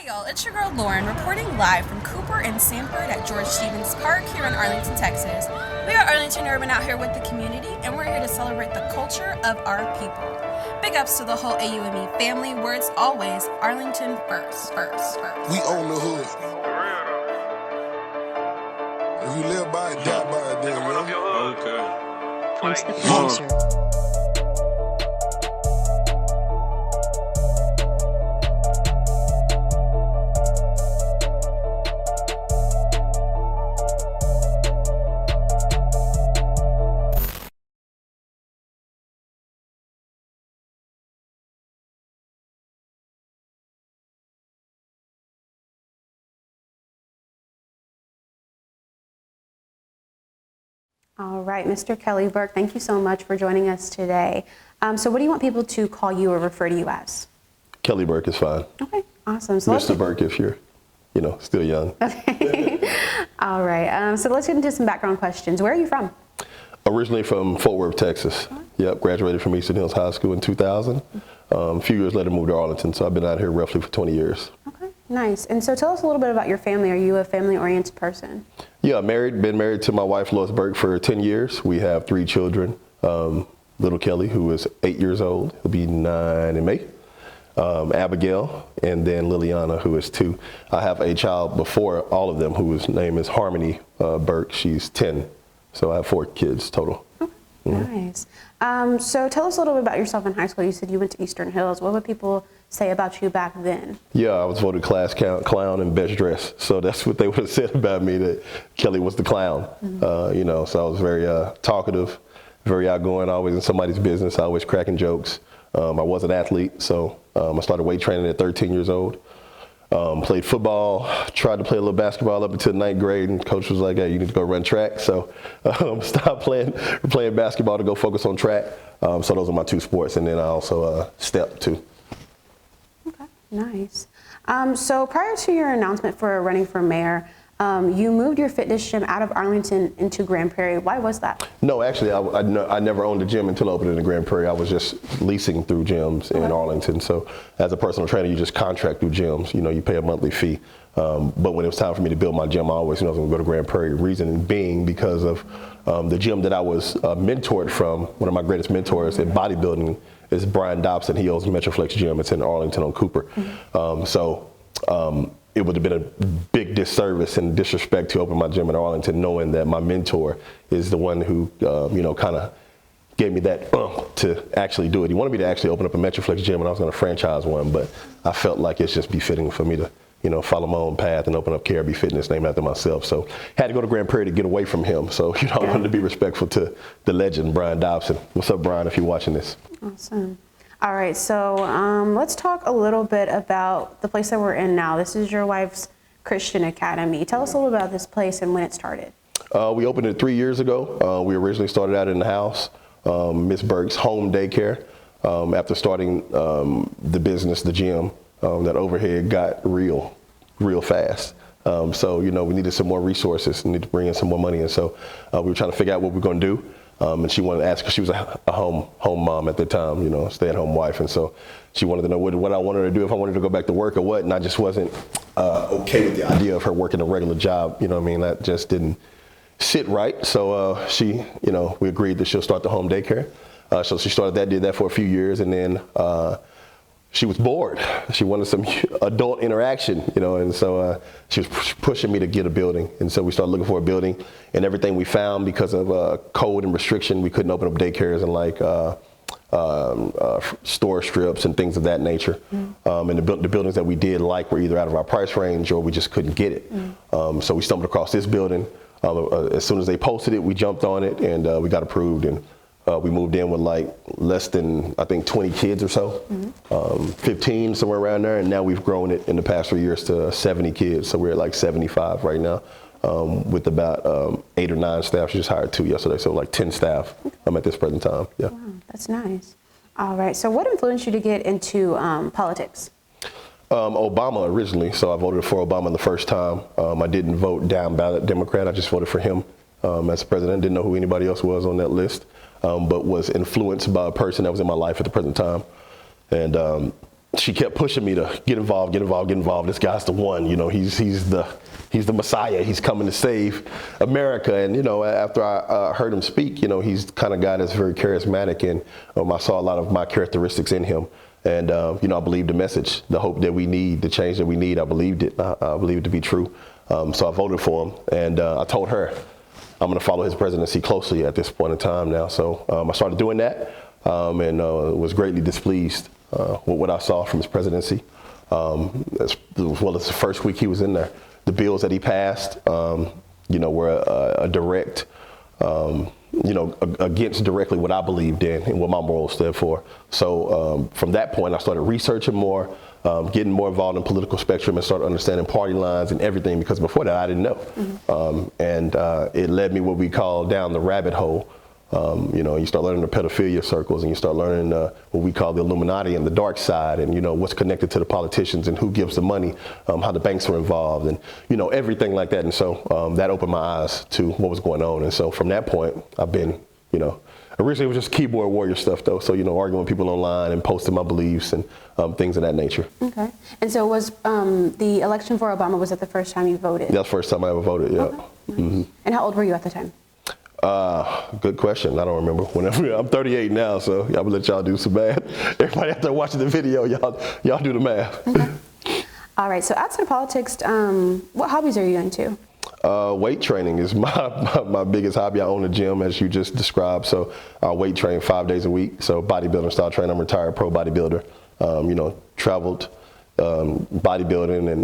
Hi y'all, it's your girl Lauren reporting live from Cooper and Sanford at George Stevens Park here in Arlington, Texas. We are Arlington Urban out here with the community, and we're here to celebrate the culture of our people. Big ups to the whole AUME family, where it's always Arlington first. We own the hood. If you live by it, die by it, then, man. Okay. Prince the Pleasure. All right, Mr. Kelly Burke, thank you so much for joining us today. So what do you want people to call you or refer to you as? Kelly Burke is fine. Okay, awesome. So Mr. Burke if you're, still young. Okay. All right, so let's get into some background questions. Where are you from? Originally from Fort Worth, Texas. Yep, graduated from Eastern Hills High School in 2000. A few years later moved to Arlington, so I've been out here roughly for 20 years. Okay, nice. And so tell us a little bit about your family. Are you a family-oriented person? Yeah, been married to my wife, Lois Burke, for 10 years. We have 3 children. Little Kelly, who is 8 years old, he'll be 9 in May. Abigail, and then Liliana, who is 2. I have a child before all of them, whose name is Harmony Burke. She's 10. So I have 4 kids total. Oh, nice. So tell us a little bit about yourself in high school. You said you went to Eastern Hills. What would people say about you back then? Yeah, I was voted class clown and best dressed. So that's what they would have said about me, that Kelly was the clown. So I was very talkative, very outgoing, always in somebody's business, always cracking jokes. I was an athlete, so I started weight training at 13 years old. Played football, tried to play a little basketball up until 9th grade, and coach was like, hey, you need to go run track. So stopped playing basketball to go focus on track. So those are my 2 sports, and then I also stepped too. Okay, nice. So prior to your announcement for running for mayor, you moved your fitness gym out of Arlington into Grand Prairie. Why was that? No, actually, I never owned a gym until I opened it in Grand Prairie. I was just leasing through gyms in Arlington. So as a personal trainer, you just contract through gyms. You pay a monthly fee. But when it was time for me to build my gym, I always knew I was going to go to Grand Prairie. Reason being because of the gym that I was mentored from. One of my greatest mentors in bodybuilding is Brian Dobson. He owns Metroflex Gym. It's in Arlington on Cooper. It would have been a big disservice and disrespect to open my gym in Arlington, knowing that my mentor is the one who, kind of gave me that to actually do it. He wanted me to actually open up a Metroflex gym, and I was going to franchise one, but I felt like it's just befitting for me to, follow my own path and open up Caribbean Fitness, named after myself. So had to go to Grand Prairie to get away from him. So, I wanted to be respectful to the legend, Brian Dobson. What's up, Brian, if you're watching this? Awesome. All right, so let's talk a little bit about the place that we're in now. This is your wife's Christian Academy. Tell us a little about this place and when it started. We opened it 3 years ago. We originally started out in the house, Miss Burke's home daycare. After starting the business, the gym, that overhead got real fast. So, we needed some more resources, needed to bring in some more money. And so we were trying to figure out what we were going to do. And she wanted to ask, because she was a home mom at the time, stay-at-home wife. And so she wanted to know what I wanted her to do, if I wanted to go back to work or what. And I just wasn't okay with the idea of her working a regular job. That just didn't sit right. So she, we agreed that she'll start the home daycare. So she started that, did that for a few years. And then she was bored. She wanted some adult interaction, and so she was pushing me to get a building. And so we started looking for a building, and everything we found, because of code and restriction, we couldn't open up daycares and store strips and things of that nature. And the buildings that we did were either out of our price range or we just couldn't get it. So we stumbled across this building. As soon as they posted it, we jumped on it, and we got approved. And we moved in with less than, I think, 20 kids or so, 15, somewhere around there. And now we've grown it in the past 3 years to 70 kids. So we're at 75 right now, with about 8 or 9 staff. She just hired 2 yesterday, so 10 staff at this present time. Yeah. Wow, that's nice. All right, so what influenced you to get into politics? Obama originally, so I voted for Obama the first time. I didn't vote down ballot Democrat, I just voted for him as president. Didn't know who anybody else was on that list. But was influenced by a person that was in my life at the present time. And she kept pushing me to get involved. This guy's the one, he's the Messiah. He's coming to save America. And, after I heard him speak, he's the kind of guy that's very charismatic. And I saw a lot of my characteristics in him. And, I believed the message, the hope that we need, the change that we need. I believed it. I believed it to be true. So I voted for him. And I told her I'm going to follow his presidency closely at this point in time now. So I started doing that and was greatly displeased with what I saw from his presidency. As well as the first week he was in there. The bills that he passed, were a direct, against directly what I believed in and what my morals stood for. So from that point, I started researching more, getting more involved in political spectrum and started understanding party lines and everything, because before that I didn't know. And it led me what we call down the rabbit hole. You start learning the pedophilia circles, and you start learning what we call the Illuminati and the dark side, and what's connected to the politicians and who gives the money, how the banks are involved, and everything like that. And so that opened my eyes to what was going on. And so from that point, I've been, originally it was just keyboard warrior stuff though. So arguing with people online and posting my beliefs and things of that nature. Okay. And so was the election for Obama, was that the first time you voted? That's the first time I ever voted. Yeah. Okay. Nice. And how old were you at the time? Good question. I don't remember. I'm 38 now, so I'm gonna let y'all do some math. Everybody out there watching the video, y'all do the math. Okay. All right. So outside of politics, what hobbies are you into? Weight training is my biggest hobby. I own a gym, as you just described. So I weight train 5 days a week. So bodybuilding style training. I'm a retired pro bodybuilder. Traveled bodybuilding, and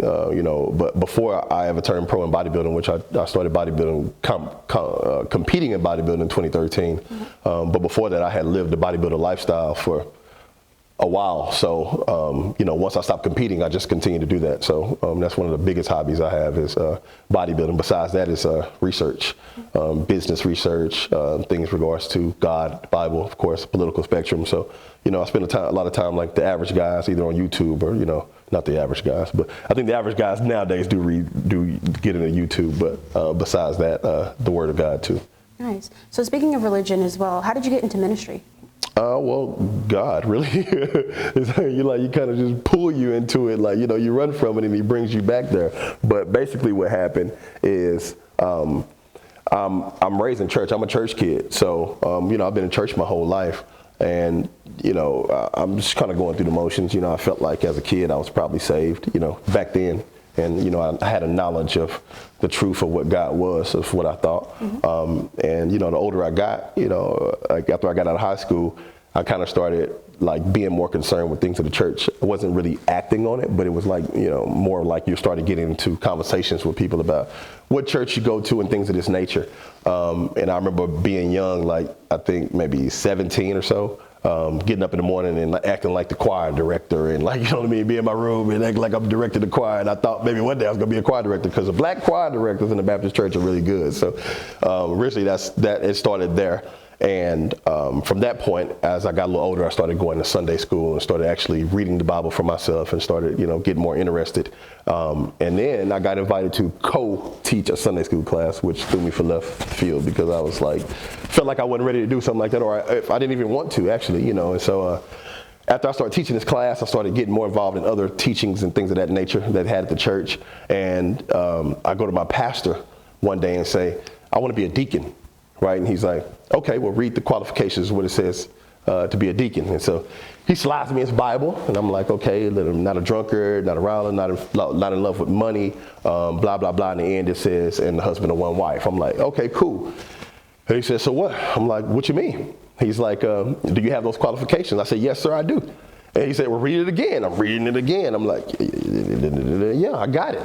but before I ever turned pro in bodybuilding, which I started bodybuilding, competing in bodybuilding in 2013. But before that, I had lived the bodybuilder lifestyle for a while. So once I stopped competing, I just continued to do that. So that's one of the biggest hobbies I have is bodybuilding. Besides that is research, business research, things regards to God, the Bible, of course, political spectrum. So I spend a lot of time like the average guys, either on YouTube or not the average guys, but I think the average guys nowadays do get into YouTube. But besides that, the Word of God too. Nice. So speaking of religion as well, how did you get into ministry? Well, God, really. You kind of just pull you into it, you run from it and he brings you back there. But basically what happened is I'm raised in church. I'm a church kid. So, I've been in church my whole life. And, I'm just kind of going through the motions. I felt like as a kid I was probably saved, back then. And, I had a knowledge of the truth of what God was, of what I thought. And, the older I got, after I got out of high school, I kind of started being more concerned with things of the church. I wasn't really acting on it, but it was more like you started getting into conversations with people about what church you go to and things of this nature. And I remember being young, I think maybe 17 or so. Getting up in the morning and acting like the choir director and be in my room and act like I'm directing the choir. And I thought maybe one day I was gonna be a choir director because the black choir directors in the Baptist church are really good. So originally it started there. And from that point, as I got a little older, I started going to Sunday school and started actually reading the Bible for myself and started, getting more interested. And then I got invited to co-teach a Sunday school class, which threw me for left field because I was felt like I wasn't ready to do something like that, or I didn't even want to actually, And so after I started teaching this class, I started getting more involved in other teachings and things of that nature that I had at the church. And I go to my pastor one day and say, I want to be a deacon. Right? And he's like, okay, well, read the qualifications, what it says to be a deacon. And so he slides me his Bible, and I'm like, okay, I'm not a drunkard, not a riler, not in love with money, blah, blah, blah. In the end, it says, and the husband of one wife. I'm like, okay, cool. And he says, so what? I'm like, what you mean? He's like, do you have those qualifications? I said, yes, sir, I do. And he said, well, read it again. I'm reading it again. I'm like, yeah, I got it.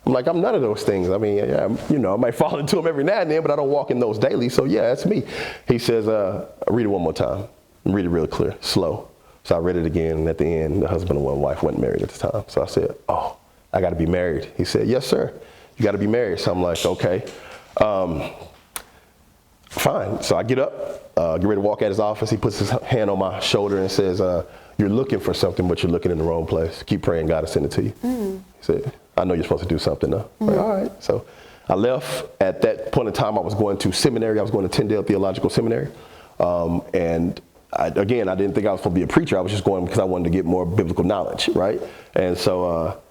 I'm like, I'm none of those things. I mean, I might fall into them every now and then, but I don't walk in those daily. So yeah, that's me. He says, read it one more time. Read it real clear, slow. So I read it again, and at the end, the husband and one wife weren't married at the time. So I said, oh, I got to be married. He said, yes, sir, you got to be married. So I'm like, okay, fine. So I get up, get ready to walk at his office. He puts his hand on my shoulder and says, you're looking for something, but you're looking in the wrong place. Keep praying God will send it to you. He said, I know you're supposed to do something though. Like, all right. So I left. At that point in time, I was going to seminary. I was going to Tyndale Theological Seminary. And again, I didn't think I was supposed to be a preacher. I was just going because I wanted to get more biblical knowledge, right? And so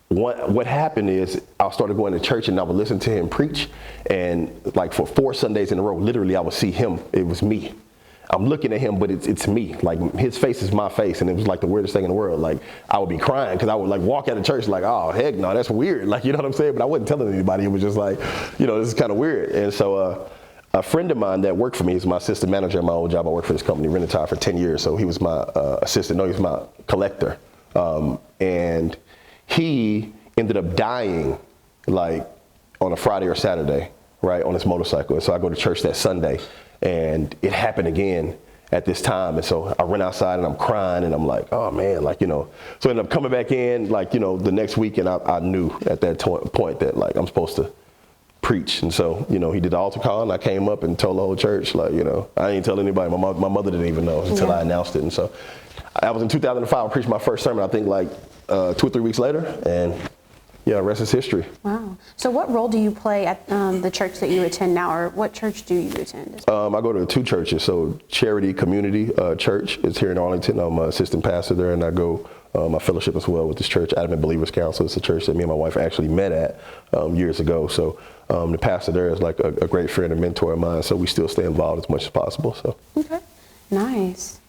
what happened is I started going to church and I would listen to him preach, and like for 4 Sundays in a row, literally I would see him. It was me. I'm looking at him, but it's me. Like his face is my face, and it was like the weirdest thing in the world. Like I would be crying because I would like walk out of church like, oh heck no, that's weird. Like, you know what I'm saying? But I wasn't telling anybody. It was just like, you know, this is kind of weird. And so a friend of mine that worked for me, he's my assistant manager at my old job. I worked for this company, Rent-A-Tire, for 10 years. So he was my assistant. No, he was my collector. And he ended up dying like on a Friday or Saturday, right, on his motorcycle. And so I go to church that Sunday, and it happened again at this time. And so I went outside and I'm crying and I'm like, oh man, like, you know, so I ended up coming back in like, you know, the next week, and I knew at that point that like I'm supposed to preach. And so, you know, he did the altar call, and I came up and told the whole church, like, you know, I didn't tell anybody. My mother didn't even know until I announced it. And so I was in 2005, I preached my first sermon, I think like 2 or 3 weeks later, and yeah, rest is history. Wow. So what role do you play at the church that you attend now, or what church do you attend? I go to 2 churches. So Charity Community Church is here in Arlington. I'm an assistant pastor there, and I go my fellowship as well with this church, Advent Believers Council. It's a church that me and my wife actually met at years ago. So the pastor there is like a great friend and mentor of mine. So we still stay involved as much as possible. So. Okay, nice.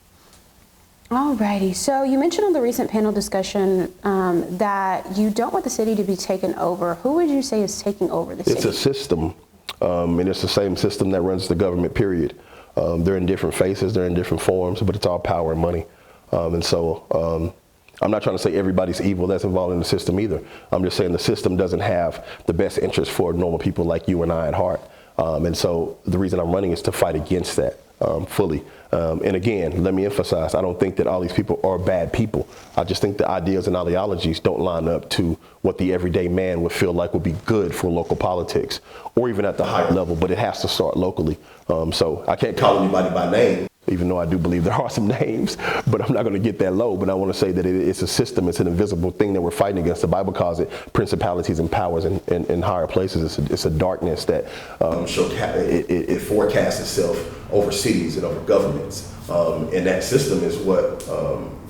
Alrighty, so you mentioned on the recent panel discussion that you don't want the city to be taken over. Who would you say is taking over the city? It's a system, and it's the same system that runs the government, period. They're in different faces, they're in different forms, but it's all power and money. And so I'm not trying to say everybody's evil that's involved in the system either. I'm just saying the system doesn't have the best interest for normal people like you and I at heart. And so the reason I'm running is to fight against that fully. And again, let me emphasize, I don't think that all these people are bad people. I just think the ideas and ideologies don't line up to what the everyday man would feel like would be good for local politics, or even at the higher level, but it has to start locally. So I can't call anybody by name, even though I do believe there are some names, but I'm not going to get that low. But I want to say that it's a system, it's an invisible thing that we're fighting against. The Bible calls it principalities and powers in higher places. It's a darkness that it forecasts itself over cities and over governments. And that system is what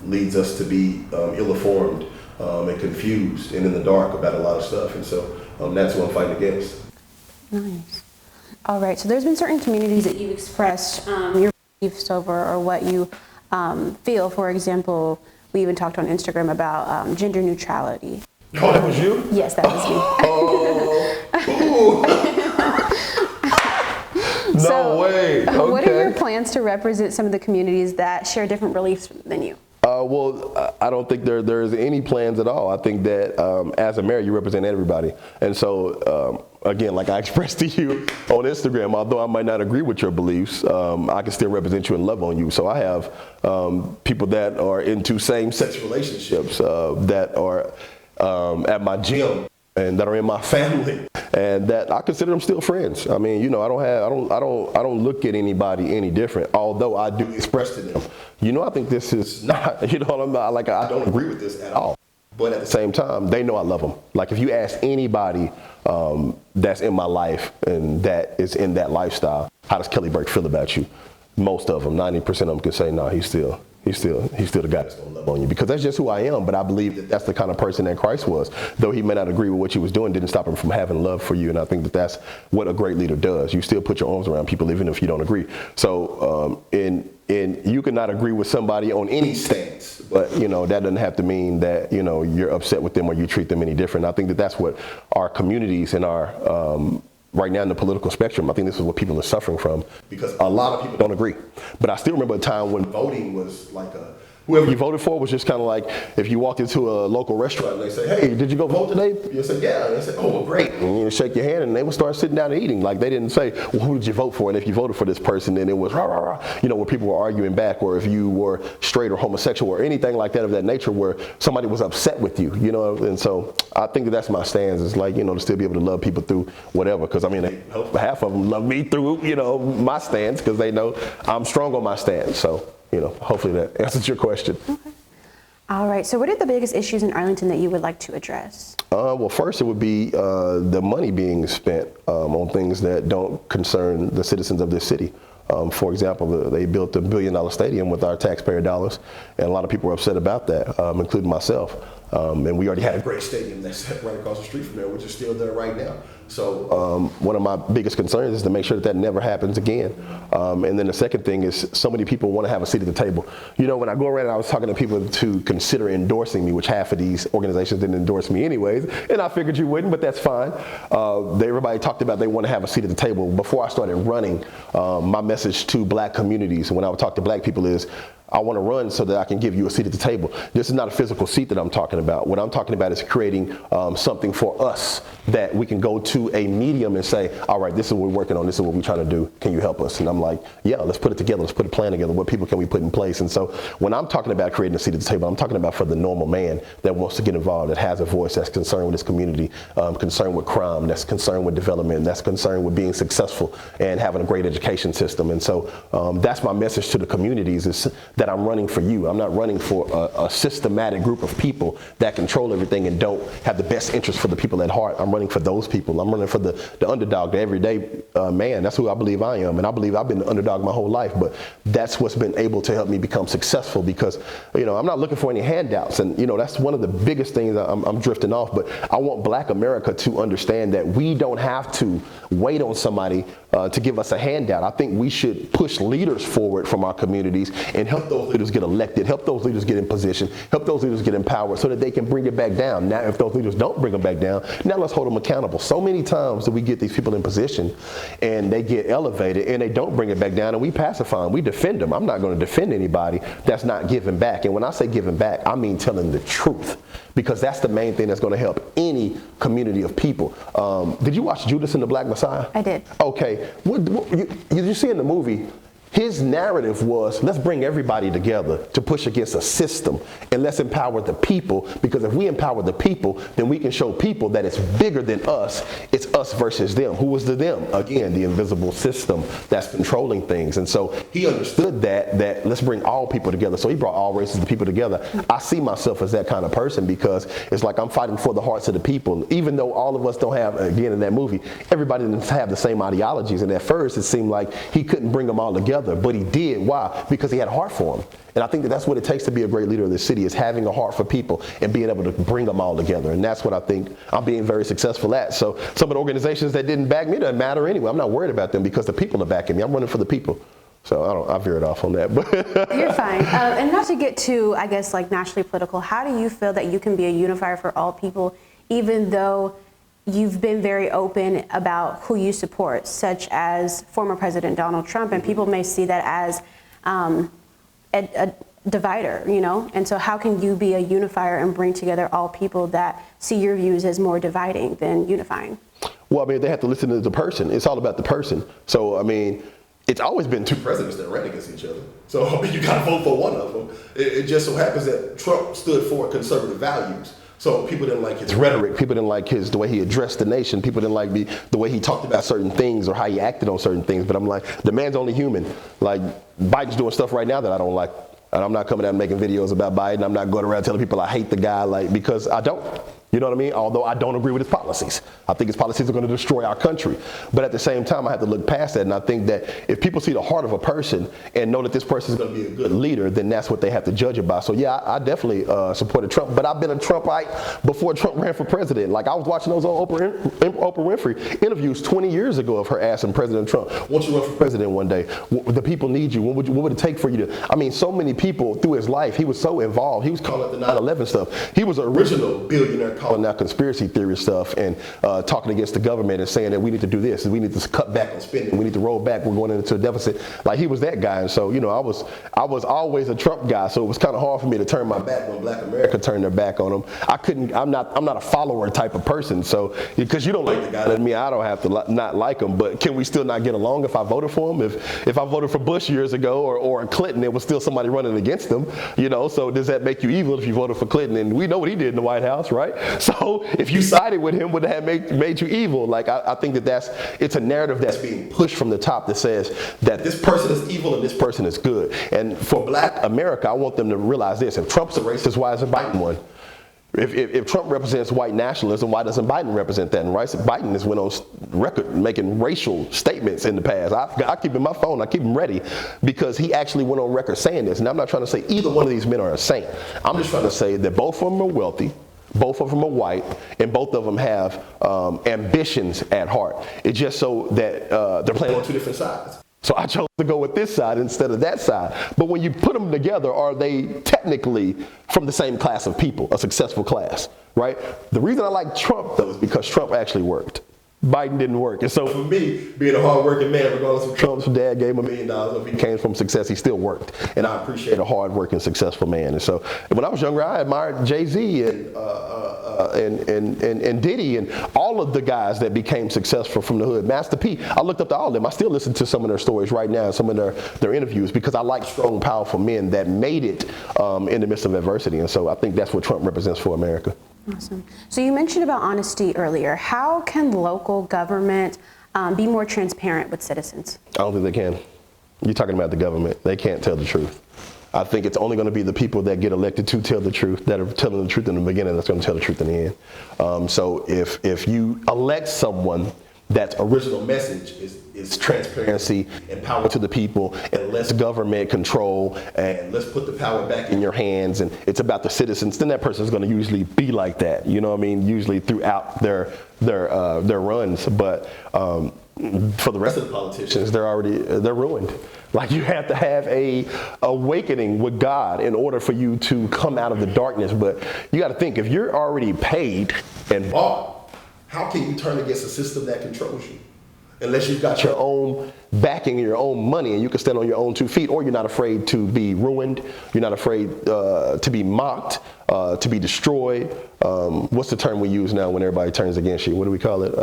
leads us to be ill-informed and confused and in the dark about a lot of stuff. And so that's what I'm fighting against. Nice. All right, so there's been certain communities that you've expressed your beliefs over, or what you feel. For example, we even talked on Instagram about gender neutrality. Oh, that was you? Yes, that was me. No way. Okay. What are your plans to represent some of the communities that share different beliefs than you? Well, I don't think there's any plans at all. I think that as a mayor, you represent everybody. And so, again, like I expressed to you on Instagram, although I might not agree with your beliefs, I can still represent you and love on you. So I have people that are into same-sex relationships that are at my gym and that are in my family, and that I consider them still friends. I mean, you know, I don't look at anybody any different, although I do express to them, you know, I think this is not, you know what I'm not, like, I don't agree with this at all. But at the same time, they know I love them. Like, if you ask anybody that's in my life and that is in that lifestyle, how does Kelly Burke feel about you? Most of them, 90% of them can say, no, he's still the guy that's gonna love on you, because that's just who I am. But I believe that that's the kind of person that Christ was. Though he may not agree with what you was doing, didn't stop him from having love for you. And I think that that's what a great leader does. You still put your arms around people even if you don't agree. So and you cannot agree with somebody on any stance, but you know that doesn't have to mean that you know you're upset with them or you treat them any different. I think that that's what our communities and our right now in the political spectrum, I think this is what people are suffering from, because a lot of people don't agree. But I still remember a time when voting was like whoever you voted for was just kind of like, if you walked into a local restaurant and they say, hey, did you go vote today? You say, yeah. And they say, oh, well, great. And you shake your hand and they would start sitting down and eating. Like, they didn't say, well, who did you vote for? And if you voted for this person, then it was rah, rah, rah, you know, where people were arguing back, or if you were straight or homosexual or anything like that of that nature, where somebody was upset with you, you know. And so I think that that's my stance, is like, you know, to still be able to love people through whatever. Because I mean, half of them love me through, you know, my stance, because they know I'm strong on my stance. So, you know, hopefully that answers your question. Okay. All right, so what are the biggest issues in Arlington that you would like to address? Well, first it would be the money being spent on things that don't concern the citizens of this city. For example, they built a $1 billion stadium with our taxpayer dollars, and a lot of people were upset about that, including myself. And we already had a great stadium that's right across the street from there, which is still there right now. So one of my biggest concerns is to make sure that that never happens again. And then the second thing is so many people want to have a seat at the table. You know, when I go around, I was talking to people to consider endorsing me, which half of these organizations didn't endorse me anyways, and I figured you wouldn't, but that's fine. Everybody talked about they want to have a seat at the table. Before I started running, my message to black communities, when I would talk to black people is, I want to run so that I can give you a seat at the table. This is not a physical seat that I'm talking about. What I'm talking about is creating something for us that we can go to a medium and say, all right, this is what we're working on. This is what we're trying to do. Can you help us? And I'm like, yeah, let's put it together. Let's put a plan together. What people can we put in place? And so when I'm talking about creating a seat at the table, I'm talking about for the normal man that wants to get involved, that has a voice, that's concerned with his community, concerned with crime, that's concerned with development, that's concerned with being successful and having a great education system. And so that's my message to the communities, is that I'm running for you. I'm not running for a systematic group of people that control everything and don't have the best interest for the people at heart. I'm running for those people. I'm running for the underdog, the everyday man. That's who I believe I am. And I believe I've been the underdog my whole life, but that's what's been able to help me become successful, because, you know, I'm not looking for any handouts. And, you know, that's one of the biggest things. I'm drifting off, but I want Black America to understand that we don't have to wait on somebody to give us a handout. I think we should push leaders forward from our communities and help those leaders get elected, help those leaders get in position, help those leaders get empowered so that they can bring it back down. Now, if those leaders don't bring them back down, now let's hold them accountable. So many times that we get these people in position and they get elevated and they don't bring it back down, and we pacify them, we defend them. I'm not going to defend anybody that's not giving back. And when I say giving back, I mean telling the truth, because that's the main thing that's going to help any community of people. Did you watch Judas and the Black Messiah? I did. Okay. What you see in the movie, his narrative was, let's bring everybody together to push against a system, and let's empower the people, because if we empower the people, then we can show people that it's bigger than us. It's us versus them. Who was the them? Again, the invisible system that's controlling things. And so he understood that let's bring all people together. So he brought all races of people together. I see myself as that kind of person, because it's like I'm fighting for the hearts of the people, even though all of us don't have, again, in that movie, everybody doesn't have the same ideologies. And at first it seemed like he couldn't bring them all together. But he did. Why? Because he had a heart for them. And I think that that's what it takes to be a great leader of this city, is having a heart for people and being able to bring them all together. And that's what I think I'm being very successful at. So some of the organizations that didn't back me, doesn't matter anyway. I'm not worried about them, because the people are backing me. I'm running for the people. So I veered off on that. You're fine. And not to get too, I guess, like nationally political, how do you feel that you can be a unifier for all people, even though you've been very open about who you support, such as former President Donald Trump, and people may see that as a divider, you know? And so how can you be a unifier and bring together all people that see your views as more dividing than unifying? Well, I mean, they have to listen to the person. It's all about the person. So, I mean, it's always been two presidents that ran against each other. So, I mean, you got to vote for one of them. It just so happens that Trump stood for conservative values. So people didn't like his rhetoric. People didn't like the way he addressed the nation. People didn't like the way he talked about certain things or how he acted on certain things. But I'm like, the man's only human. Like, Biden's doing stuff right now that I don't like. And I'm not coming out and making videos about Biden. I'm not going around telling people I hate the guy, like, because I don't. You know what I mean? Although I don't agree with his policies. I think his policies are going to destroy our country. But at the same time, I have to look past that. And I think that if people see the heart of a person and know that this person is going to be a good leader, then that's what they have to judge it by. So yeah, I definitely supported Trump. But I've been a Trumpite before Trump ran for president. Like, I was watching those old Oprah Winfrey interviews 20 years ago of her asking President Trump, won't you run for president one day? The people need you. What would it take for you to? I mean, so many people through his life, he was so involved. He was calling out the 9/11 stuff. He was an original billionaire calling out conspiracy theory stuff and talking against the government and saying that we need to do this, and we need to cut back on spending, we need to roll back, we're going into a deficit. Like, he was that guy. And so, you know, I was always a Trump guy, so it was kind of hard for me to turn my back when Black America turned their back on him. I'm not a follower type of person. So, because you don't like the guy, doesn't mean I don't have to not like him. But can we still not get along if I voted for him? If I voted for Bush years ago or Clinton, there was still somebody running against him, you know? So does that make you evil if you voted for Clinton? And we know what he did in the White House, right? So if you sided with him, would that have made you evil? Like, I think it's a narrative that's being pushed from the top that says that this person is evil and this person is good. And for Black America, I want them to realize this: if Trump's a racist, why isn't Biden one? If Trump represents white nationalism, why doesn't Biden represent that? And Biden has went on record making racial statements in the past. I keep in my phone, I keep them ready, because he actually went on record saying this. And I'm not trying to say either one of these men are a saint. I'm just trying to say that both of them are wealthy, both of them are white, and both of them have ambitions at heart. It's just so that they're playing on two different sides. So I chose to go with this side instead of that side. But when you put them together, are they technically from the same class of people, a successful class, right? The reason I like Trump, though, is because Trump actually worked. Biden didn't work. And so for me, being a hardworking man, regardless of Trump's dad gave him $1 million, or if he came from success, he still worked. And I appreciate a hardworking, successful man. And so when I was younger, I admired Jay-Z and Diddy and all of the guys that became successful from the hood. Master P, I looked up to all of them. I still listen to some of their stories right now, some of their interviews, because I like strong, powerful men that made it in the midst of adversity. And so I think that's what Trump represents for America. Awesome. So you mentioned about honesty earlier. How can local government be more transparent with citizens? I don't think they can. You're talking about the government. They can't tell the truth. I think it's only going to be the people that get elected to tell the truth, that are telling the truth in the beginning, that's going to tell the truth in the end. So if you elect someone that's original message is transparency and power to the people and less government control and let's put the power back in your hands and it's about the citizens, then that person is going to usually be like that. You know what I mean? Usually throughout their runs. But for the rest of the politicians, they're ruined. Like, you have to have a awakening with God in order for you to come out of the darkness. But you got to think, if you're already paid and bought, how can you turn against a system that controls you? Unless you've got your own backing, your own money, and you can stand on your own 2 feet, or you're not afraid to be ruined, you're not afraid to be mocked, to be destroyed. What's the term we use now when everybody turns against you? What do we call it?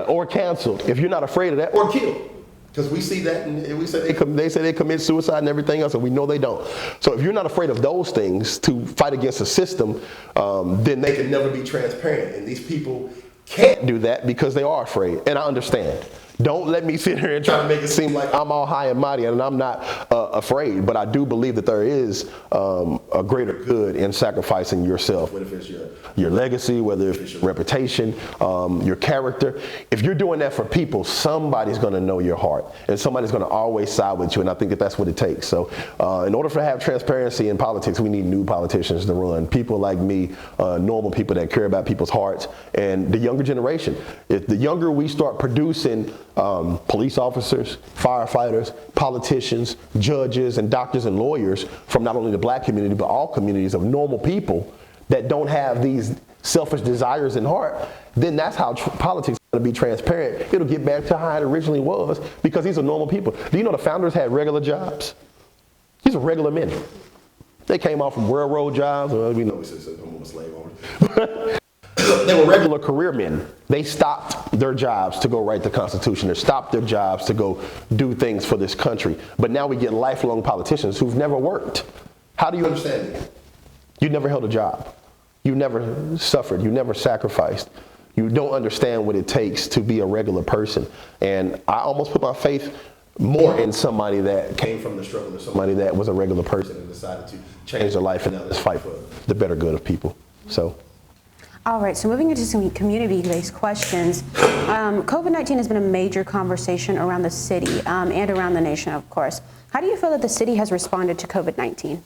Or canceled. If you're not afraid of that, or killed. Because we see that, and we say they say they commit suicide and everything else, and we know they don't. So if you're not afraid of those things to fight against a system, then they can never be transparent. And these people can't do that because they are afraid, and I understand. Don't let me sit here and try to make it seem like I'm all high and mighty and I'm not afraid, but I do believe that there is a greater good in sacrificing yourself, whether it's your legacy, whether it's your reputation, your character. If you're doing that for people, somebody's going to know your heart and somebody's going to always side with you, and I think that that's what it takes. So in order to have transparency in politics, we need new politicians to run. People like me, normal people that care about people's hearts, and the younger generation. If the younger we start producing police officers, firefighters, politicians, judges, and doctors and lawyers from not only the black community, but all communities of normal people that don't have these selfish desires in heart, then that's how politics is going to be transparent. It'll get back to how it originally was because these are normal people. Do you know the founders had regular jobs? These are regular men. They came off from railroad jobs. Well, we know we said slave owners. They were regular career men. They stopped their jobs to go write the Constitution. They stopped their jobs to go do things for this country. But now we get lifelong politicians who've never worked. How do you understand that? You never held a job. You never suffered. You never sacrificed. You don't understand what it takes to be a regular person. And I almost put my faith more in somebody that came from the struggle than somebody that was a regular person and decided to change their life and now let's fight for the better good of people. So. All right, so moving into some community-based questions. COVID-19 has been a major conversation around the city and around the nation, of course. How do you feel that the city has responded to COVID-19?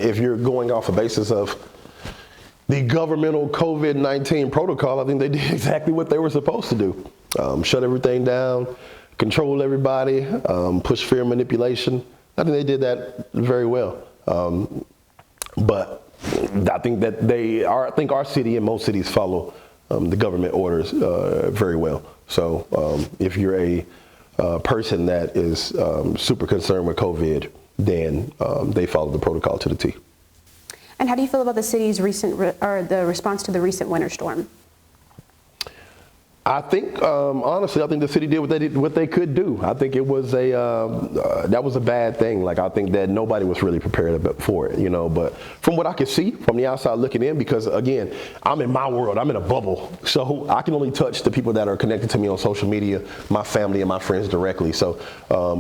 If you're going off a basis of the governmental COVID-19 protocol, I think they did exactly what they were supposed to do. Shut everything down, control everybody, push fear and manipulation. I think they did that very well. But I think that I think our city and most cities follow the government orders very well. So if you're a person that is super concerned with COVID, then they follow the protocol to the T. And how do you feel about the city's the response to the recent winter storm? I think, honestly, I think the city did what they could do. I think it was that was a bad thing. Like, I think that nobody was really prepared for it, you know. But from what I can see from the outside looking in, because again, I'm in my world, I'm in a bubble, so I can only touch the people that are connected to me on social media, my family and my friends directly. So,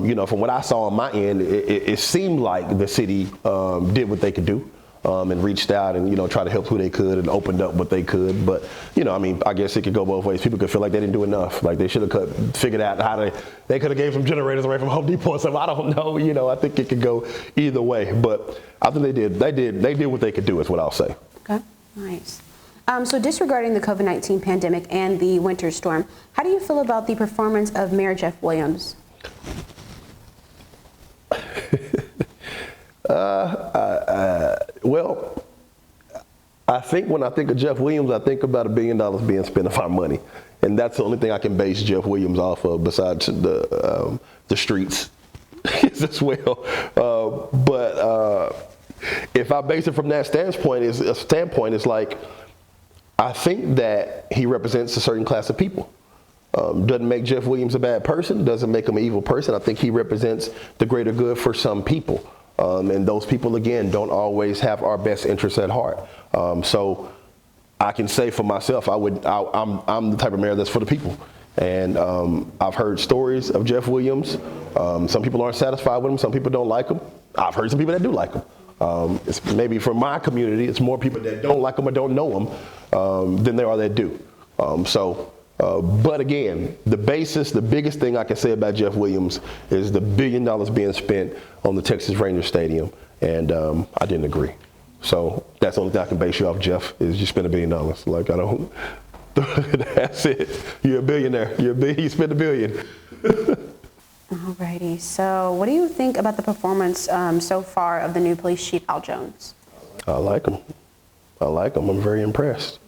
you know, from what I saw on my end, it seemed like the city did what they could do. and reached out and, tried to help who they could and opened up what they could. But, I guess it could go both ways. People could feel like they didn't do enough. Like they should have figured out how they could have gave some generators away from Home Depot or something. I don't know. I think it could go either way. But I think they did what they could do is what I'll say. Okay, nice. So disregarding the COVID-19 pandemic and the winter storm, how do you feel about the performance of Mayor Jeff Williams? Well, I think when I think of Jeff Williams, I think about $1 billion being spent of our money. And that's the only thing I can base Jeff Williams off of besides the streets as well. But if I base it from that standpoint, it's like, I think that he represents a certain class of people. Doesn't make Jeff Williams a bad person, doesn't make him an evil person. I think he represents the greater good for some people. And those people, again, don't always have our best interests at heart. So I can say for myself, I'm the type of mayor that's for the people. And I've heard stories of Jeff Williams. Some people aren't satisfied with him. Some people don't like him. I've heard some people that do like him. It's maybe from my community, it's more people that don't like him or don't know him than there are that do. But again, the biggest thing I can say about Jeff Williams is the $1 billion being spent on the Texas Rangers Stadium, and I didn't agree. So that's the only thing I can base you off, Jeff, is you spent $1 billion. Like, I don't, that's it. You're a billionaire. You spent $1 billion. Alrighty, so what do you think about the performance so far of the new police chief, Al Jones? I like him. I'm very impressed.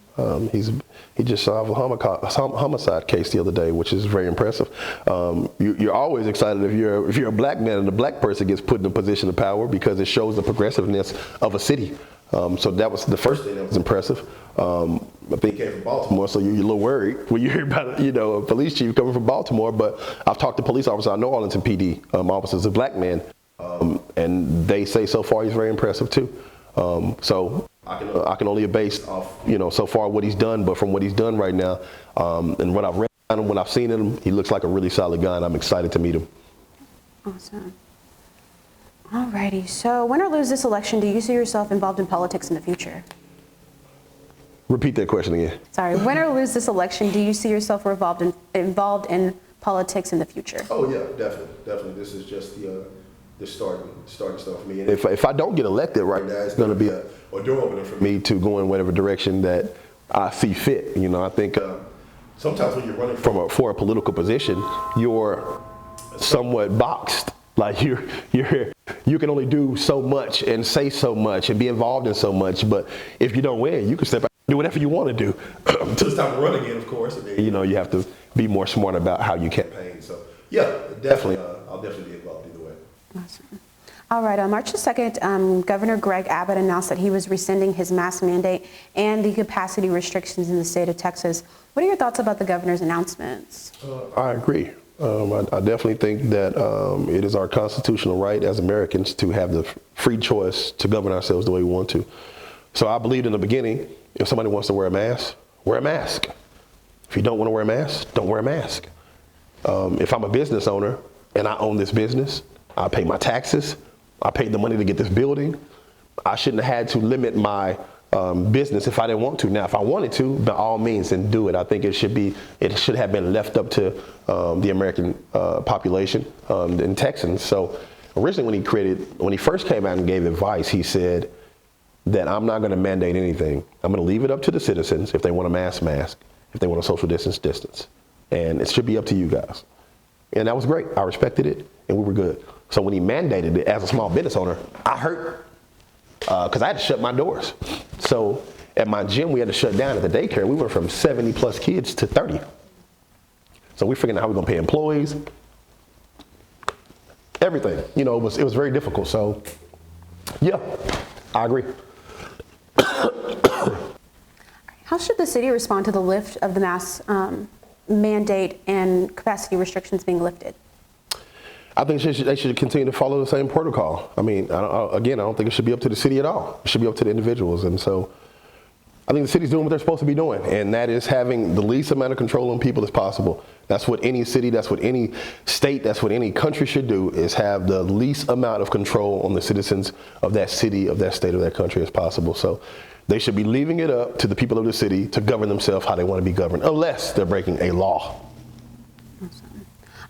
He just solved a homicide case the other day, which is very impressive. You're always excited if you're a black man and a black person gets put in a position of power because it shows the progressiveness of a city. So that was the first thing that was impressive. I think he came from Baltimore, so you're a little worried when you hear about a police chief coming from Baltimore. But I've talked to police officers. I know Arlington PD officers, a black man, and they say so far he's very impressive too. So I can only base off so far what he's done, but from what he's done right now, and what I've read on him, when I've seen him, he looks like a really solid guy, and I'm excited to meet him. Awesome. Alrighty, so win or lose this election, do you see yourself involved in politics in the future? Repeat that question again. Sorry, win or lose this election, do you see yourself involved in politics in the future? Oh yeah, definitely. This is just the starting stuff for me. And if I don't get elected right now, it's going to be a door opener for me to go in whatever direction that I see fit. I think sometimes when you're running for a political position, you're somewhat boxed. Like you can only do so much and say so much and be involved in so much. But if you don't win, you can step out and do whatever you want to do until it's time to run again, of course. And then, you have to be more smart about how you campaign. So yeah, definitely, I'll definitely be involved either way. Awesome. All right, on March the 2nd, Governor Greg Abbott announced that he was rescinding his mask mandate and the capacity restrictions in the state of Texas. What are your thoughts about the governor's announcements? I agree. I definitely think that it is our constitutional right as Americans to have the free choice to govern ourselves the way we want to. So I believed in the beginning, if somebody wants to wear a mask, wear a mask. If you don't want to wear a mask, don't wear a mask. If I'm a business owner and I own this business, I pay my taxes, I paid the money to get this building, I shouldn't have had to limit my business if I didn't want to. Now, if I wanted to, by all means, then do it. I think it should have been left up to the American population and Texans. So originally when he first came out and gave advice, he said that I'm not going to mandate anything. I'm going to leave it up to the citizens. If they want a mask, if they want a social distance. And it should be up to you guys. And that was great. I respected it and we were good. So when he mandated it as a small business owner, I hurt. Because I had to shut my doors. So at my gym, we had to shut down at the daycare. We went from 70 plus kids to 30. So we're figuring out how we're going to pay employees, everything. It was very difficult. So yeah, I agree. How should the city respond to the lift of the mask mandate and capacity restrictions being lifted? I think they should continue to follow the same protocol. I mean, I don't think it should be up to the city at all. It should be up to the individuals. And so I think the city's doing what they're supposed to be doing, and that is having the least amount of control on people as possible. That's what any city, that's what any state, that's what any country should do, is have the least amount of control on the citizens of that city, of that state, of that country as possible. So they should be leaving it up to the people of the city to govern themselves how they want to be governed, unless they're breaking a law. Awesome.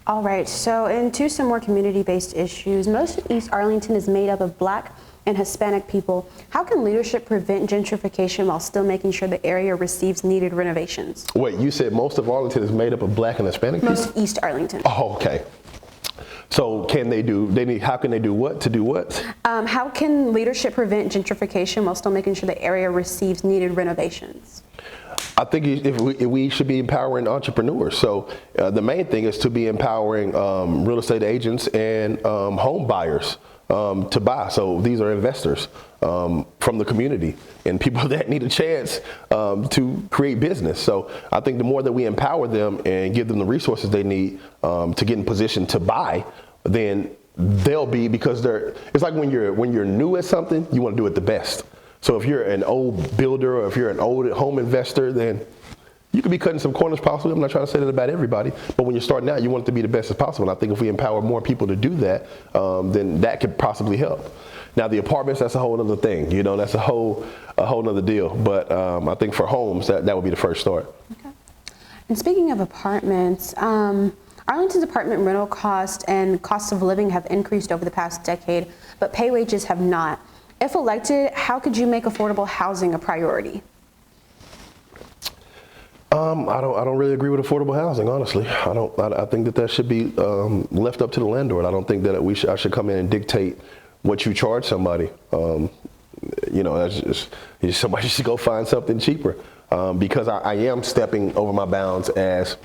All right, so into some more community-based issues. Most of East Arlington is made up of Black and Hispanic people. How can leadership prevent gentrification while still making sure the area receives needed renovations? Wait, you said most of Arlington is made up of Black and Hispanic people? Most East Arlington. Oh, okay. So how can they do what to do what? How can leadership prevent gentrification while still making sure the area receives needed renovations? I think if we should be empowering entrepreneurs. So the main thing is to be empowering real estate agents and home buyers to buy. So these are investors from the community and people that need a chance to create business. So I think the more that we empower them and give them the resources they need to get in position to buy, then they'll be, because it's like when you're new at something, you want to do it the best. So if you're an old builder or if you're an old home investor, then you could be cutting some corners possibly. I'm not trying to say that about everybody, but when you're starting out, you want it to be the best as possible. And I think if we empower more people to do that, then that could possibly help. Now the apartments, that's a whole other thing. You know, that's a whole other deal. But I think for homes, that would be the first start. Okay. And speaking of apartments, Arlington's apartment rental cost and cost of living have increased over the past decade, but pay wages have not. If elected, how could you make affordable housing a priority? I don't really agree with affordable housing, honestly. I think that should be left up to the landlord. I don't think that I should come in and dictate what you charge somebody. You know, that's just somebody should go find something cheaper. Because I am stepping over my bounds as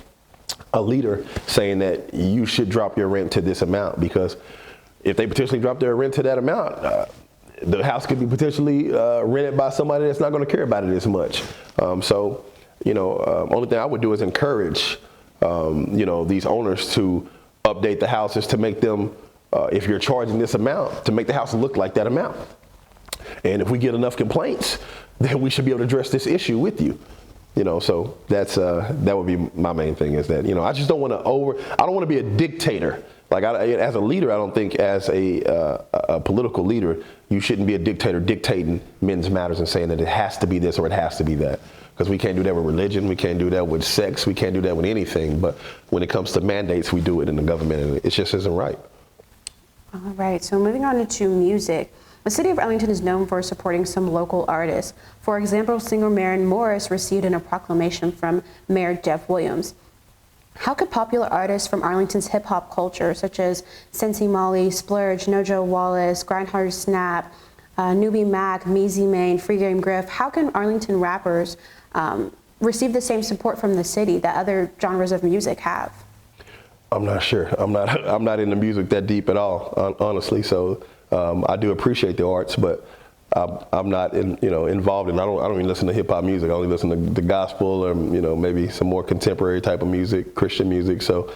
a leader, saying that you should drop your rent to this amount, because if they potentially drop their rent to that amount, the house could be potentially rented by somebody that's not going to care about it as much. So, you know, only thing I would do is encourage, you know, these owners to update the houses to make them, if you're charging this amount, to make the house look like that amount. And if we get enough complaints, then we should be able to address this issue with you. You know, so that would be my main thing, is that, you know, I just don't want to I don't want to be a dictator. Like, as a leader, I don't think as a political leader, you shouldn't be a dictator dictating men's matters and saying that it has to be this or it has to be that. Because we can't do that with religion, we can't do that with sex, we can't do that with anything. But when it comes to mandates, we do it in the government, and it just isn't right. All right, so moving on to music. The city of Arlington is known for supporting some local artists. For example, singer Maren Morris received a proclamation from Mayor Jeff Williams. How could popular artists from Arlington's hip-hop culture, such as Sensi Molly, Splurge, Nojo Wallace, Grindhard Snap, Newbie Mac, Measy Main, Free Game Griff, how can Arlington rappers receive the same support from the city that other genres of music have? I'm not sure. I'm not into music that deep at all, honestly. So I do appreciate the arts, but I'm not involved in. I don't even listen to hip hop music. I only listen to the gospel, or maybe some more contemporary type of music, Christian music. So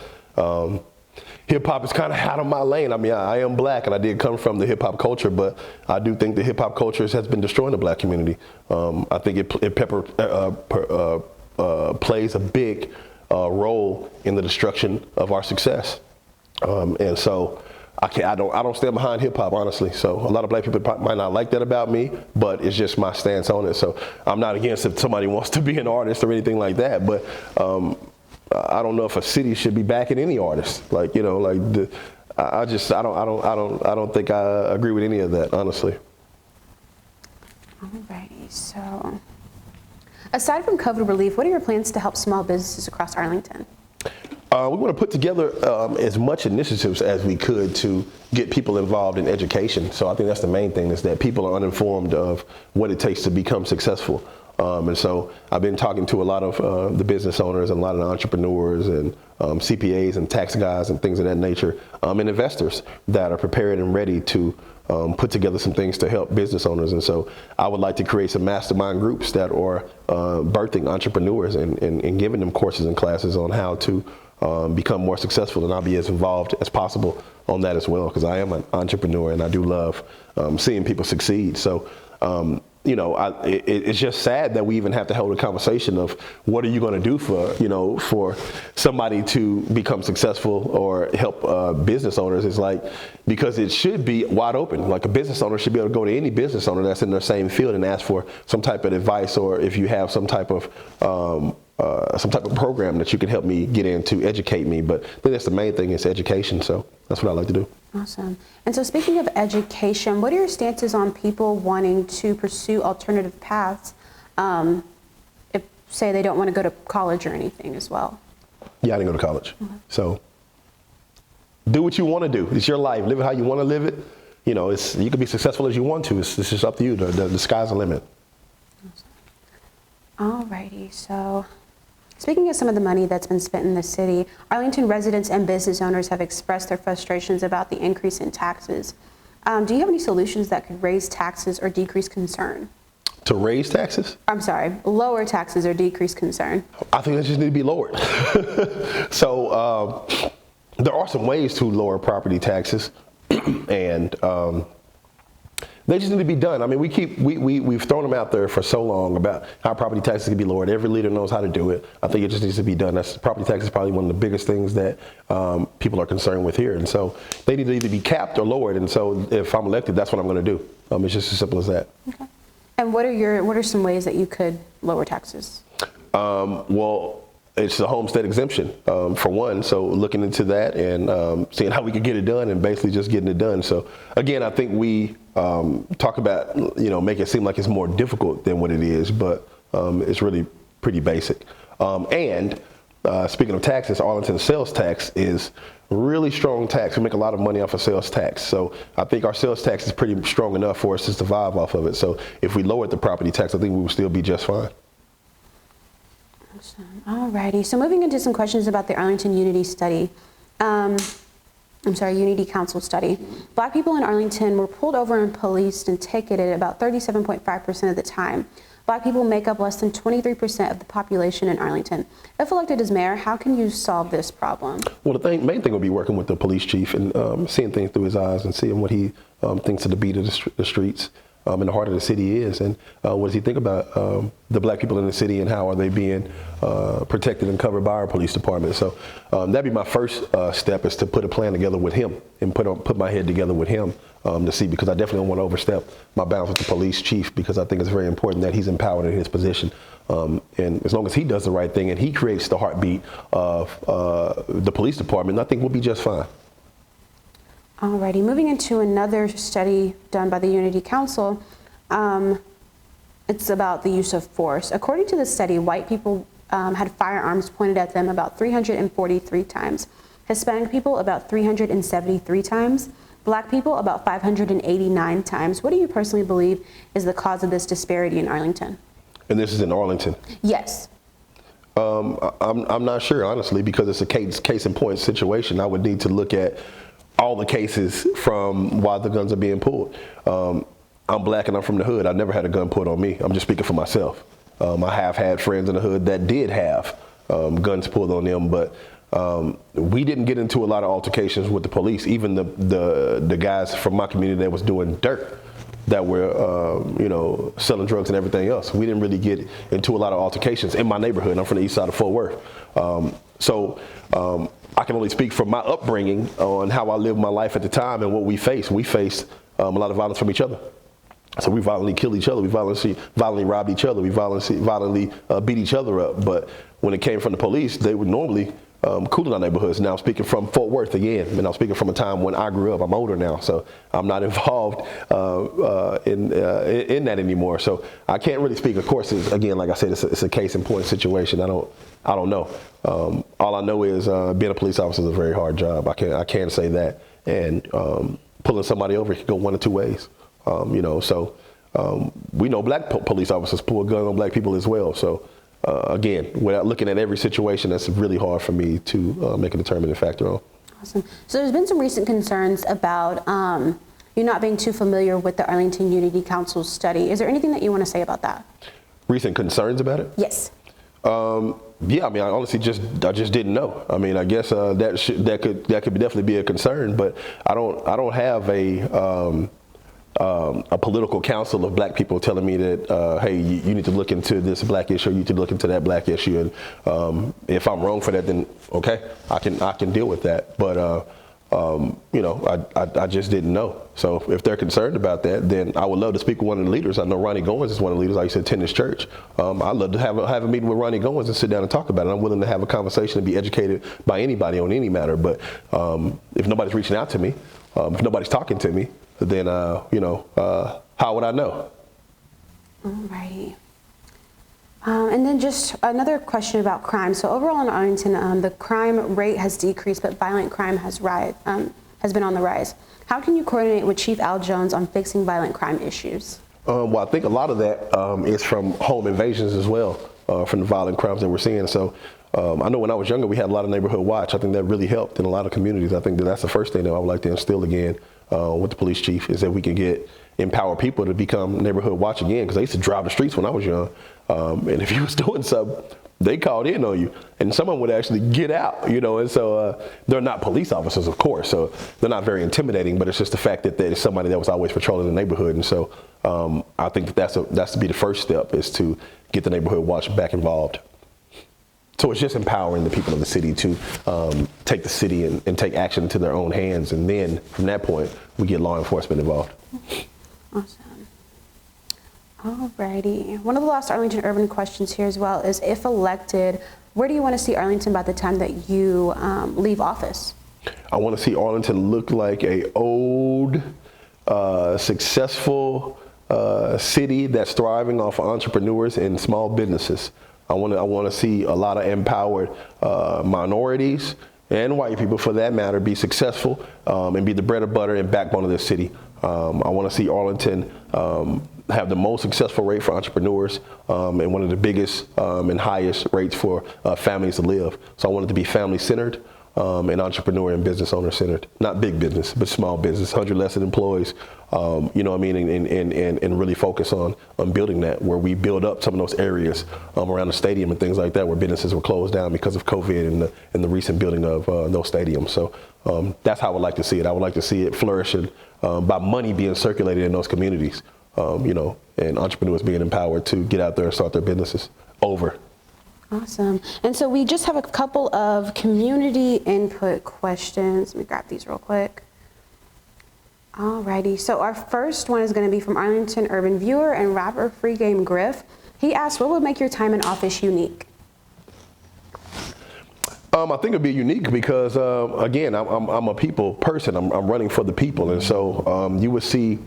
hip hop is kind of out of my lane. I mean, I am Black, and I did come from the hip hop culture, but I do think the hip hop culture has been destroying the Black community. I think it plays a big role in the destruction of our success, and so. I don't stand behind hip hop, honestly. So a lot of Black people might not like that about me, but it's just my stance on it. So I'm not against if somebody wants to be an artist or anything like that, but I don't know if a city should be backing any artist. I don't think I agree with any of that, honestly. All right. So aside from COVID relief, what are your plans to help small businesses across Arlington? We want to put together as much initiatives as we could to get people involved in education. So I think that's the main thing, is that people are uninformed of what it takes to become successful. And so I've been talking to a lot of the business owners and a lot of the entrepreneurs and CPAs and tax guys and things of that nature, and investors that are prepared and ready to put together some things to help business owners. And so I would like to create some mastermind groups that are birthing entrepreneurs and giving them courses and classes on how to become more successful, and I'll be as involved as possible on that as well, because I am an entrepreneur and I do love seeing people succeed. So it's just sad that we even have to hold a conversation of what are you going to do for somebody to become successful or help business owners. It's like, because it should be wide open. Like, a business owner should be able to go to any business owner that's in their same field and ask for some type of advice, or if you have some type of program that you can help me get into, educate me. But I think that's the main thing, is education. So that's what I like to do. Awesome. And so, speaking of education, what are your stances on people wanting to pursue alternative paths, if, say, they don't want to go to college or anything as well? Yeah, I didn't go to college. So do what you want to do. It's your life. Live it how you want to live it. You can be successful as you want to. It's just up to you. The sky's the limit. Alrighty. So, speaking of some of the money that's been spent in the city, Arlington residents and business owners have expressed their frustrations about the increase in taxes. Do you have any solutions that could raise taxes or decrease concern? To raise taxes? I'm sorry, lower taxes or decrease concern? I think they just need to be lowered. So there are some ways to lower property taxes, and they just need to be done. I mean, we've thrown them out there for so long about how property taxes can be lowered. Every leader knows how to do it. I think it just needs to be done. Property tax is probably one of the biggest things that people are concerned with here. And so they need to either be capped or lowered. And so if I'm elected, that's what I'm going to do. It's just as simple as that. Okay. And what are some ways that you could lower taxes? Well, it's the homestead exemption, for one. So looking into that and seeing how we could get it done, and basically just getting it done. So again, I think we talk about, make it seem like it's more difficult than what it is, but it's really pretty basic. And speaking of taxes, Arlington's sales tax is really strong tax. We make a lot of money off of sales tax. So I think our sales tax is pretty strong enough for us to survive off of it. So if we lowered the property tax, I think we would still be just fine. Alrighty, so moving into some questions about the Arlington Unity study. Unity Council study. Black people in Arlington were pulled over and policed and ticketed about 37.5% of the time. Black people make up less than 23% of the population in Arlington. If elected as mayor, how can you solve this problem? Well, the main thing will be working with the police chief and seeing things through his eyes and seeing what he thinks of the beat of the streets. In the heart of the city is, and what does he think about the black people in the city, and how are they being protected and covered by our police department? So that'd be my first step, is to put a plan together with him and put my head together with him to see, because I definitely don't want to overstep my bounds with the police chief, because I think it's very important that he's empowered in his position. And as long as he does the right thing and he creates the heartbeat of the police department, I think we'll be just fine. Alrighty, moving into another study done by the Unity Council, it's about the use of force. According to the study, white people had firearms pointed at them about 343 times, Hispanic people about 373 times, Black people about 589 times. What do you personally believe is the cause of this disparity in Arlington? And this is in Arlington? Yes. I'm not sure, honestly, because it's a case in point situation. I would need to look at all the cases from why the guns are being pulled. I'm black and I'm from the hood. I never had a gun pulled on me. I'm just speaking for myself. I have had friends in the hood that did have guns pulled on them, but we didn't get into a lot of altercations with the police. Even the guys from my community that was doing dirt, that were selling drugs and everything else, we didn't really get into a lot of altercations in my neighborhood. I'm from the east side of Fort Worth. So I can only speak from my upbringing on how I lived my life at the time and what we faced. We faced a lot of violence from each other. So we violently killed each other. We violently robbed each other. We violently beat each other up. But when it came from the police, they would normally cool in our neighborhoods. Now I'm speaking from Fort Worth again, and I'm speaking from a time when I grew up. I'm older now, so I'm not involved in that anymore. So I can't really speak. Of course, again, like I said, it's a case in point situation. I don't know. All I know is being a police officer is a very hard job. I can say that. And pulling somebody over can go one of two ways. So we know black police officers pull a gun on black people as well. So again, without looking at every situation, that's really hard for me to make a determining factor on. Awesome. So there's been some recent concerns about you not being too familiar with the Arlington Unity Council study. Is there anything that you want to say about that? Recent concerns about it? Yes. Yeah, I mean, I honestly just didn't know. I mean, I guess that could definitely be a concern, but I don't have a a political council of black people telling me that, hey, you need to look into this black issue, you need to look into that black issue, and if I'm wrong for that, then okay, I can deal with that. But you know, I just didn't know. So if they're concerned about that, then I would love to speak with one of the leaders. I know Ronnie Goins is one of the leaders. I used to attend his church. I'd love to have a meeting with Ronnie Goins and sit down and talk about it. I'm willing to have a conversation and be educated by anybody on any matter. But if nobody's reaching out to me, if nobody's talking to me, then you know, how would I know? Alrighty. And then just another question about crime. So overall in Arlington, the crime rate has decreased, but violent crime has been on the rise. How can you coordinate with Chief Al Jones on fixing violent crime issues? Well, I think a lot of that is from home invasions as well, from the violent crimes that we're seeing. So I know when I was younger, we had a lot of neighborhood watch. I think that really helped in a lot of communities. I think that's the first thing that I would like to instill again with the police chief, is that we can empower people to become neighborhood watch again. Because I used to drive the streets when I was young. And if you was doing something, they called in on you, and someone would actually get out, you know. And so they're not police officers, of course, so they're not very intimidating. But it's just the fact that there's somebody that was always patrolling the neighborhood. And so I think that's to be the first step, is to get the neighborhood watch back involved. So it's just empowering the people of the city to take the city and take action into their own hands, and then from that point we get law enforcement involved. Awesome. Alrighty. One of the last Arlington Urban questions here as well is, if elected, where do you want to see Arlington by the time that you leave office? I want to see Arlington look like a old, successful city that's thriving off of entrepreneurs and small businesses. I want to see a lot of empowered minorities and white people, for that matter, be successful and be the bread and butter and backbone of this city. I want to see Arlington have the most successful rate for entrepreneurs and one of the biggest and highest rates for families to live. So I want it to be family-centered and entrepreneur and business owner-centered. Not big business, but small business, 100 less than employees, you know what I mean, and really focus on building that, where we build up some of those areas around the stadium and things like that, where businesses were closed down because of COVID and the recent building of those stadiums. So that's how I would like to see it. I would like to see it flourishing by money being circulated in those communities, you know, and entrepreneurs being empowered to get out there and start their businesses over. Awesome. And so we just have a couple of community input questions. Let me grab these real quick. Alrighty. So our first one is going to be from Arlington Urban Viewer and rapper Free Game Griff. He asked, what would make your time in office unique? I think it'd be unique because, again, I'm a people person. I'm running for the people. And so you would see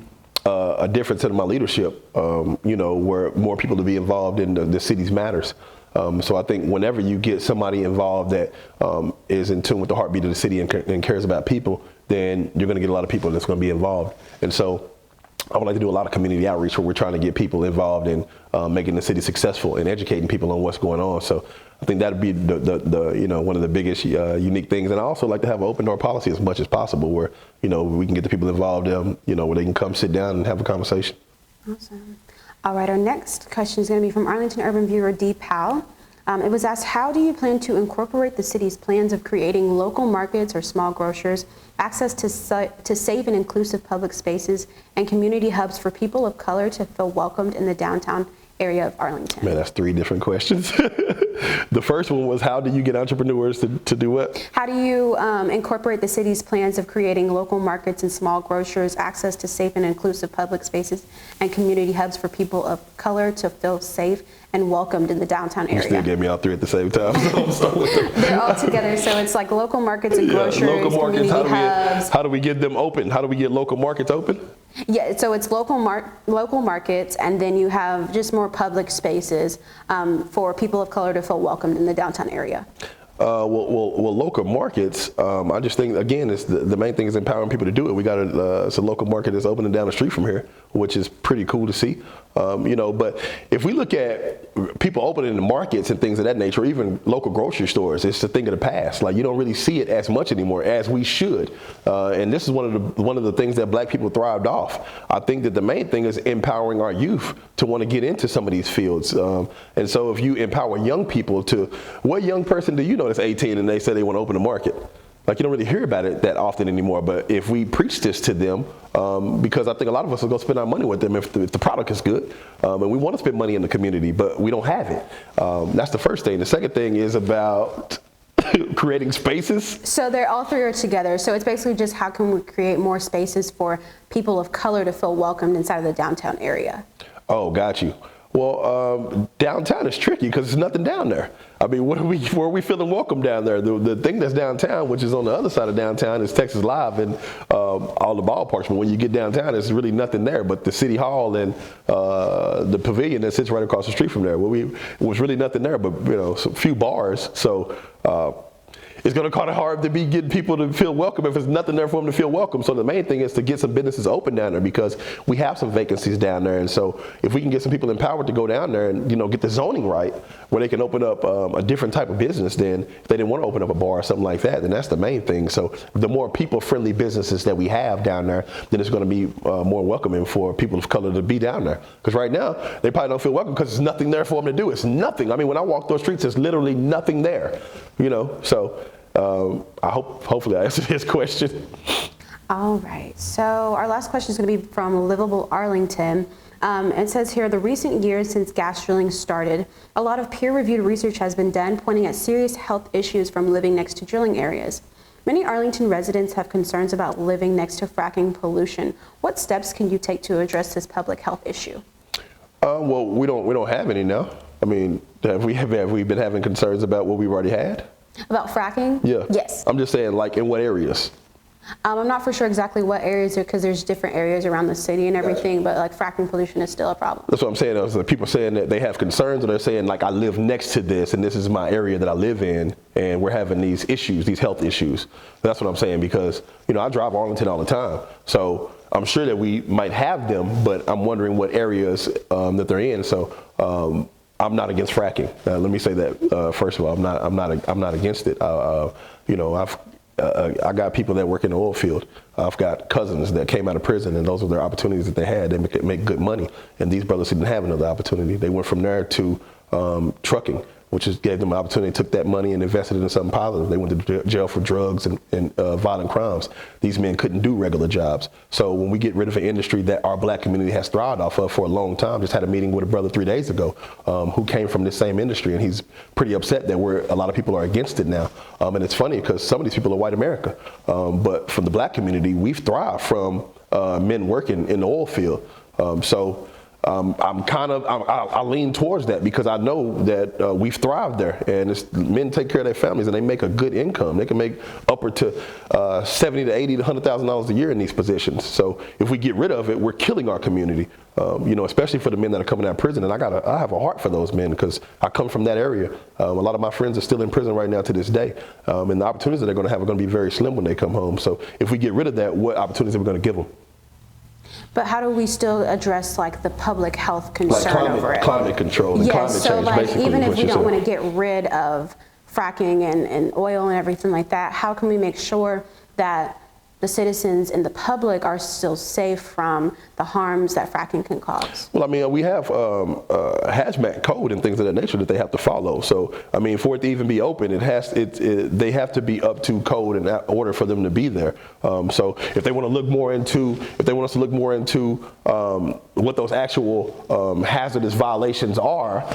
a difference in my leadership, you know, where more people to be involved in the city's matters. So I think whenever you get somebody involved that is in tune with the heartbeat of the city and cares about people, then you're going to get a lot of people that's going to be involved. And so I would like to do a lot of community outreach where we're trying to get people involved in making the city successful and educating people on what's going on. So I think that'd be the you know, one of the biggest unique things. And I also like to have an open door policy as much as possible, where, you know, we can get the people involved, you know, where they can come sit down and have a conversation. Awesome. All right, our next question is going to be from Arlington Urban Viewer D. Powell. It was asked, how do you plan to incorporate the city's plans of creating local markets or small grocers, access to safe and inclusive public spaces, and community hubs for people of color to feel welcomed in the downtown area of Arlington? Man, that's 3 different questions. The first one was, how do you get entrepreneurs to do what? How do you incorporate the city's plans of creating local markets and small grocers, access to safe and inclusive public spaces, and community hubs for people of color to feel safe and welcomed in the downtown area? You still gave me all 3 at the same time. They're all together, so it's like local markets and grocers, local markets, community hubs. How do we get them open? How do we get local markets open? Yeah, so it's local markets, and then you have just more public spaces for people of color to feel welcomed in the downtown area. Well, local markets, I just think, again, it's the main thing is empowering people to do it. We got it's a local market that's opening down the street from here, which is pretty cool to see. You know, but if we look at people opening the markets and things of that nature, or even local grocery stores, it's a thing of the past. Like, you don't really see it as much anymore as we should. And this is one of the things that black people thrived off. I think that the main thing is empowering our youth to want to get into some of these fields. And so if you empower young people to, what young person do you know that's 18 and they say they want to open a market? Like, you don't really hear about it that often anymore, but if we preach this to them, because I think a lot of us will go spend our money with them if the product is good, and we want to spend money in the community, but we don't have it. That's the first thing. The second thing is about creating spaces. So they're all three are together. So it's basically just how can we create more spaces for people of color to feel welcomed inside of the downtown area? Oh, got you. Well, downtown is tricky because there's nothing down there. I mean, where are we feeling welcome down there? The thing that's downtown, which is on the other side of downtown, is Texas Live and all the ballparks. But when you get downtown, there's really nothing there but the City Hall and the pavilion that sits right across the street from there. Well, it was really nothing there but, you know, a few bars. So it's going to kind of hard to be getting people to feel welcome if there's nothing there for them to feel welcome. So the main thing is to get some businesses open down there because we have some vacancies down there. And so if we can get some people empowered to go down there and, you know, get the zoning right where they can open up a different type of business than if they didn't want to open up a bar or something like that, then that's the main thing. So the more people-friendly businesses that we have down there, then it's going to be more welcoming for people of color to be down there. Because right now, they probably don't feel welcome because there's nothing there for them to do. It's nothing. I mean, when I walk those streets, there's literally nothing there, you know, so. Hopefully I answered his question. All right, so our last question is going to be from Liveable Arlington. It says here, the recent years since gas drilling started, a lot of peer-reviewed research has been done pointing at serious health issues from living next to drilling areas. Many Arlington residents have concerns about living next to fracking pollution. What steps can you take to address this public health issue? Well, we don't have any now. I mean, have we been having concerns about what we've already had? About fracking? Yeah. Yes. I'm just saying, like, in what areas? I'm not for sure exactly what areas, because there's different areas around the city and everything, but like fracking pollution is still a problem. That's what I'm saying. Is that people saying that they have concerns, or they're saying, like, I live next to this, and this is my area that I live in, and we're having these issues, these health issues. That's what I'm saying, because, you know, I drive Arlington all the time. So I'm sure that we might have them, but I'm wondering what areas that they're in. So I'm not against fracking. Let me say that first of all. I'm not against it. You know, I got people that work in the oil field. I've got cousins that came out of prison, and those were their opportunities that they had. They make good money, and these brothers didn't have another opportunity. They went from there to trucking, which gave them an opportunity, took that money and invested it in something positive. They went to jail for drugs and violent crimes. These men couldn't do regular jobs. So when we get rid of an industry that our black community has thrived off of for a long time, just had a meeting with a brother 3 days ago who came from this same industry, and he's pretty upset that a lot of people are against it now. And it's funny because some of these people are white America, but from the black community, we've thrived from men working in the oil field. I lean towards that because I know that we've thrived there, and men take care of their families and they make a good income. They can make upward to $70,000 to $80,000 to $100,000 a year in these positions. So if we get rid of it, we're killing our community. You know, especially for the men that are coming out of prison. And I have a heart for those men because I come from that area. A lot of my friends are still in prison right now to this day, and the opportunities that they're going to have are going to be very slim when they come home. So if we get rid of that, what opportunities are we going to give them? But how do we still address like the public health concern over it? Climate control and climate change, so like basically. Even if we don't want to get rid of fracking and oil and everything like that, how can we make sure that the citizens and the public are still safe from the harms that fracking can cause? Well, I mean, we have hazmat code and things of that nature that they have to follow. So, I mean, for it to even be open, they have to be up to code in order for them to be there. So, if they want to look more into, what those actual hazardous violations are,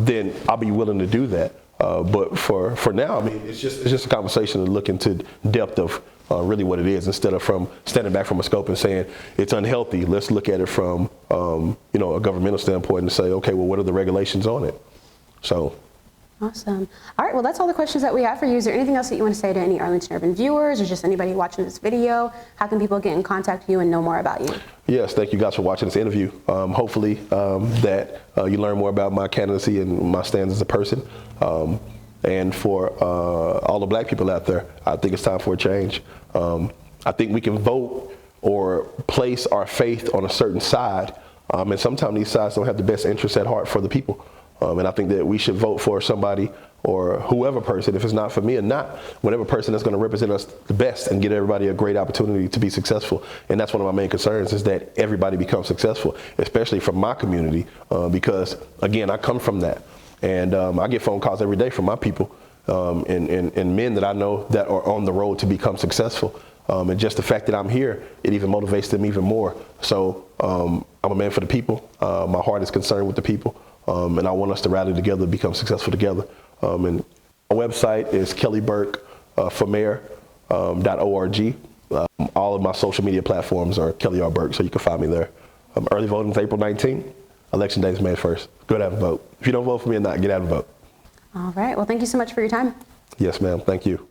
then I'll be willing to do that. But for now, I mean, it's just a conversation to look into depth of really what it is, instead of from standing back from a scope and saying it's unhealthy. Let's look at it from a governmental standpoint and say, okay, well, what are the regulations on it? So. Awesome. All right, well, that's all the questions that we have for you. Is there anything else that you want to say to any Arlington Urban viewers or just anybody watching this video? How can people get in contact with you and know more about you? Yes, thank you guys for watching this interview. Hopefully that you learn more about my candidacy and my stance as a person. And for all the black people out there, I think it's time for a change. I think we can vote or place our faith on a certain side, and sometimes these sides don't have the best interests at heart for the people. And I think that we should vote for somebody or whoever person, if it's not for me or not, whatever person that's going to represent us the best and get everybody a great opportunity to be successful. And that's one of my main concerns, is that everybody becomes successful, especially from my community, because, again, I come from that. And I get phone calls every day from my people and men that I know that are on the road to become successful. And just the fact that I'm here, it even motivates them even more. So I'm a man for the people. My heart is concerned with the people. And I want us to rally together, become successful together. And our website is kellyburkeformayor.org. All of my social media platforms are Kelly R. Burke, so you can find me there. Early voting is April 19th. Election day is May 1st. Go out and vote. If you don't vote for me or not, get out and vote. All right. Well, thank you so much for your time. Yes, ma'am. Thank you.